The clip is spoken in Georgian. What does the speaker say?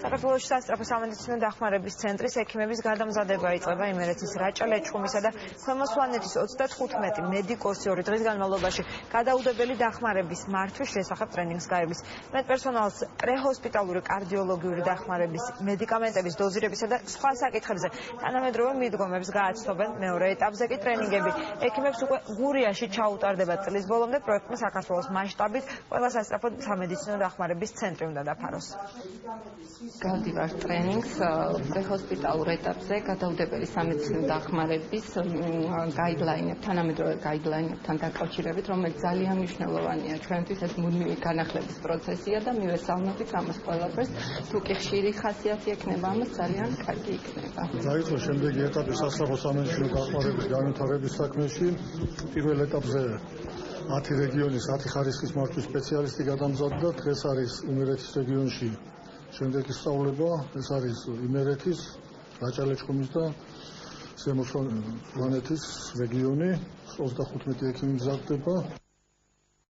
საქართველოში სასწრაფო სამედიცინო დახმარების ცენტრის ექიმების გადამზადება იწყება იმერეთის რაჭა-ლეჩხუმისა და ქვემო სვანეთის 35 მედიკოსი 2 დღის განმავლობაში გადაუდებელი დახმარების მართვის შესახებ ტრენინგს გაივლის. მედპერსონალს პრეჰოსპიტალური კარდიოლოგიური დახმარების, მედიკამენტების დოზირებისა და სხვა საკითხებზე თანამედროვე მიდგომებს გააცნობენ. მეორე ეტაპზე კი ტრენინგები ექიმებს უკვე გურიაში ჩაუტარდება წლის ბოლომდე. პროექტმა საქართველოს მასშტაბით ყველა სასწრაფო სამედიცინო დახმარების ცენტრი უნდა დაფაროს. გავდივარ ტრენინგს პრეჰოსპიტალურ ეტაპზე გადაუდებელი სამედიცინო დახმარების გაიდლაინებთან, თანამედროვე გაიდლაინებთან დაკავშირებით, რომელიც ძალიან მნიშვნელოვანია ჩვენთვის. ეს მუდმივი განახლების პროცესია და მივესალმებით ამას ყველაფერს. თუ კი ხშირი ხასიათი ექნება, ამას ძალიან კარგი იქნება. დაიწყო შემდეგი ეტაპი სასწრაფო სამედიცინო დახმარების განვითარების საქმეში. პირველ ეტაპზე 10 რეგიონის 10 ხარისხის მართვის სპეციალისტი გადამზადდა. დღეს არის იმერეთის რეგიონში შემდეგი სწავლება. ეს არის იმერეთის, რაჭა-ლეჩხუმის და ქვემო სვანეთის რეგიონი. 35 ექიმი მზადდება.